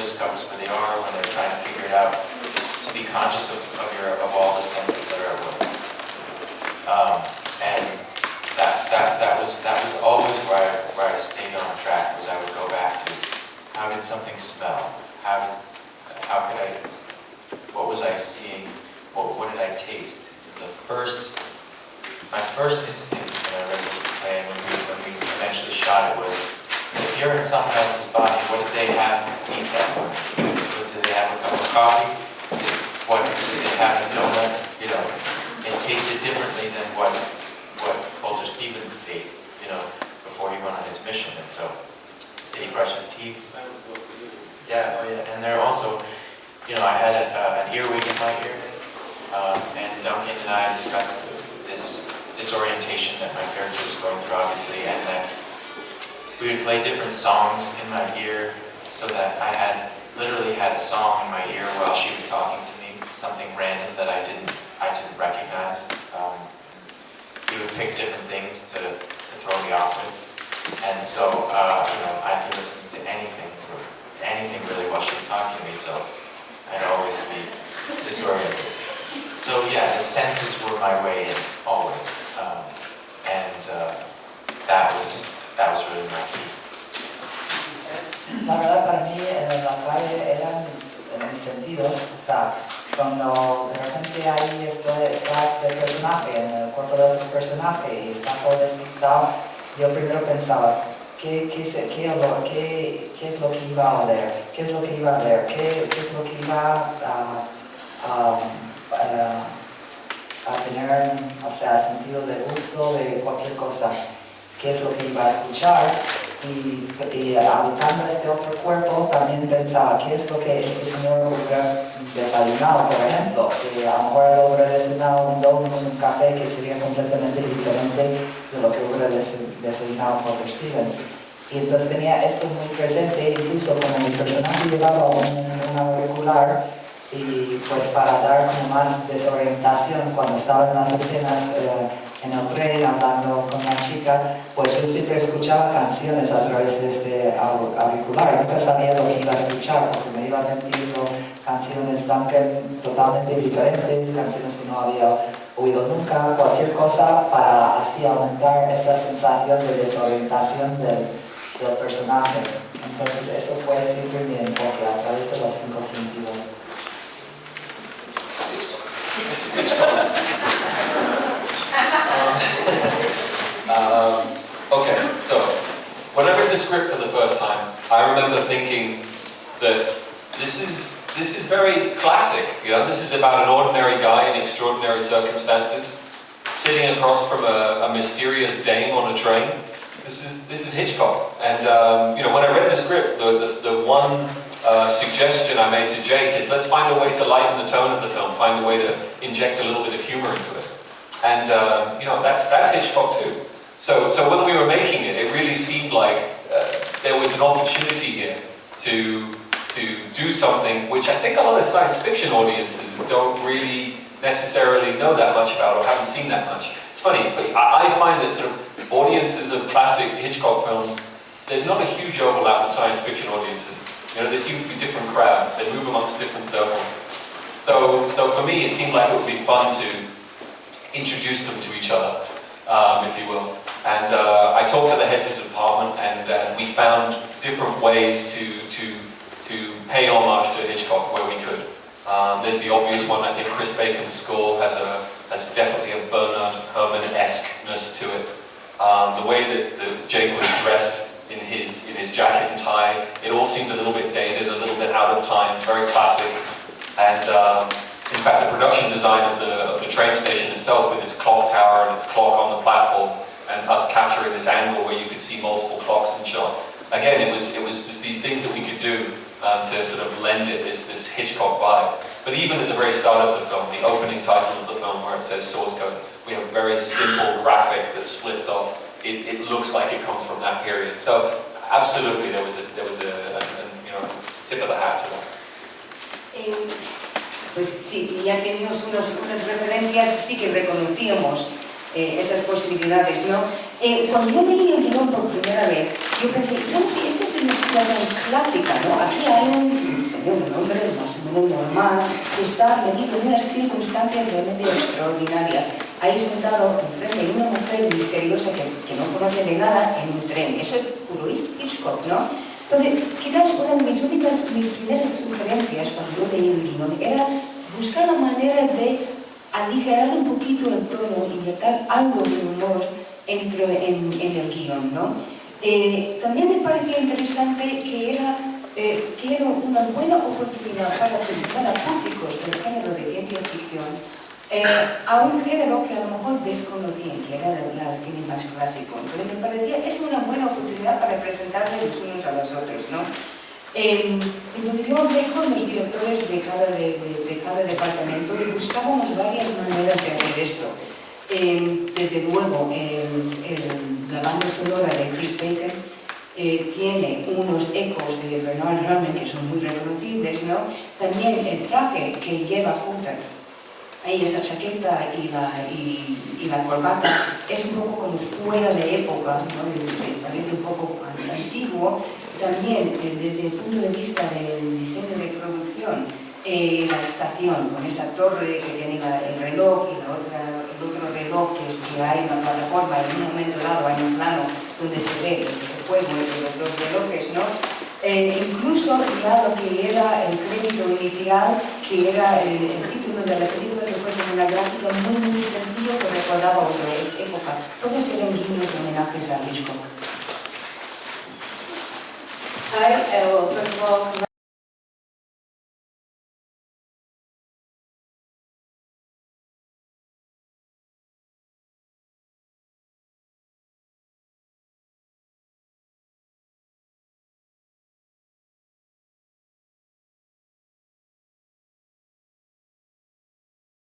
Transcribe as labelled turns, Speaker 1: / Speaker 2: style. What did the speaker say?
Speaker 1: discovers where they are, when they're trying to figure it out, to be conscious of all the senses that are at work. And that was always where I stayed on track, was I would go back to, how did something smell? What was I seeing? What did I taste? My first instinct when I read this play, and when we eventually shot it, was, if you're in someone else's body, what did they have to eat that morning? Did they have a cup of coffee? What did they have a donut? It tasted differently than what Walter Stevens ate, before he went on his mission. And so, did he brush his teeth? Yeah, oh yeah. And there also, I had an earwig in my ear, and Duncan and I discussed this disorientation that my character was going through, obviously, and that we would play different songs in my ear, so that I literally had a song in my ear while she was talking to me, something random that I didn't recognize. We would pick different things to throw me off with, and so I'd be listening to anything really while she was talking to me, so I'd always be disoriented. So yeah, the senses were my way in, always. That was really my key.
Speaker 2: La verdad, para mí la clave eran mis sentidos. O sea, cuando de repente ahí está este personaje en el cuerpo de otro personaje y está todo despistado, yo primero pensaba, ¿qué es lo que iba a oler? ¿Qué es lo que iba a ver? ¿Qué es lo que iba a tener, o sea, sentido de gusto de cualquier cosa? ¿Qué es lo que iba a escuchar? Y habitando este otro cuerpo también pensaba, ¿qué es lo que este señor hubiera desayunado, por ejemplo? Que a lo mejor él hubiera desayunado un donuts, un café, que sería completamente diferente de lo que hubiera desayunado Walter Stevens. Y entonces tenía esto muy presente, incluso como mi personaje llevaba un auricular, y pues para dar como más desorientación cuando estaba en las escenas en el tren hablando con la chica, pues yo siempre escuchaba canciones a través de este auricular. Nunca sabía lo que iba a escuchar porque me iban metiendo canciones totalmente diferentes, canciones que no había oído nunca, cualquier cosa para así aumentar esa sensación de desorientación del personaje. Entonces eso fue siempre mi enfoque a través de los 5 sentidos.
Speaker 3: Okay, so when I read the script for the first time, I remember thinking that this is very classic. This is about an ordinary guy in extraordinary circumstances, sitting across from a mysterious dame on a train. This is Hitchcock, and when I read the script, the one suggestion I made to Jake is, let's find a way to lighten the tone of the film, find a way to inject a little bit of humor into it. And that's Hitchcock too. So when we were making it, it really seemed like there was an opportunity here to do something which I think a lot of science fiction audiences don't really necessarily know that much about or haven't seen that much. It's funny, I find that sort of audiences of classic Hitchcock films, there's not a huge overlap with science fiction audiences. There seem to be different crowds, they move amongst different circles. So for me, it seemed like it would be fun to introduce them to each other, if you will. And I talked to the heads of the department, and we found different ways to pay homage to Hitchcock where we could. There's the obvious one. I think Chris Bacon's score has definitely a Bernard Herrmann-esque-ness to it. The way that Jake was dressed in his jacket and tie, it all seemed a little bit dated, a little bit out of time, very classic. And in fact, the production design of the train station itself, with its clock tower and its clock on the platform, and us capturing this angle where you could see multiple clocks in shot. Again, it was just these things that we could do to sort of lend it this Hitchcock vibe. But even at the very start of the film, the opening title of the film where it says source code, we have a very simple graphic that splits off. It looks like it comes from that period. So absolutely, there was a tip of the hat to that.
Speaker 4: Pues sí, ya teníamos unas referencias, sí que reconocíamos esas posibilidades, ¿no? Cuando yo leí el guión por primera vez, yo pensé, bueno, esta es una situación clásica, ¿no? Aquí hay un señor, un hombre más o menos normal, que está metido en unas circunstancias realmente extraordinarias. Ahí sentado enfrente de una mujer misteriosa que no conoce de nada en un tren. Eso es puro Hitchcock, ¿no? Entonces, quizás una de mis primeras sugerencias cuando yo leí el guión era buscar la manera de aligerar un poquito el tono, inyectar algo de humor en el guión, ¿no? También me parecía interesante que era una buena oportunidad para presentar a públicos del género de ciencia ficción a un género que a lo mejor desconocían, que era el cine más clásico. Entonces me parecía, es una buena oportunidad para presentarle los unos a los otros, ¿no? Entonces yo hablé con los directores de cada departamento y buscábamos varias maneras de hacer esto. Desde luego, la banda sonora de Chris Bacon tiene unos ecos de Bernard Herrmann que son muy reconocibles, ¿no? También el traje que lleva Hunter, ahí esa chaqueta y la corbata, es un poco como fuera de época, ¿no? Parece un poco antiguo. También, desde el punto de vista del diseño de producción, la estación, con esa torre que tiene el reloj y el otro reloj que hay en la plataforma, y en un momento dado hay un plano donde se ve el juego de los dos relojes, ¿no? Incluso ya lo que era el crédito inicial, que era el título de la película, que fue con una gráfica muy sencillo que recordaba otra época. Todos eran guiños y homenajes a Hitchcock.
Speaker 5: Hi, well, first of all,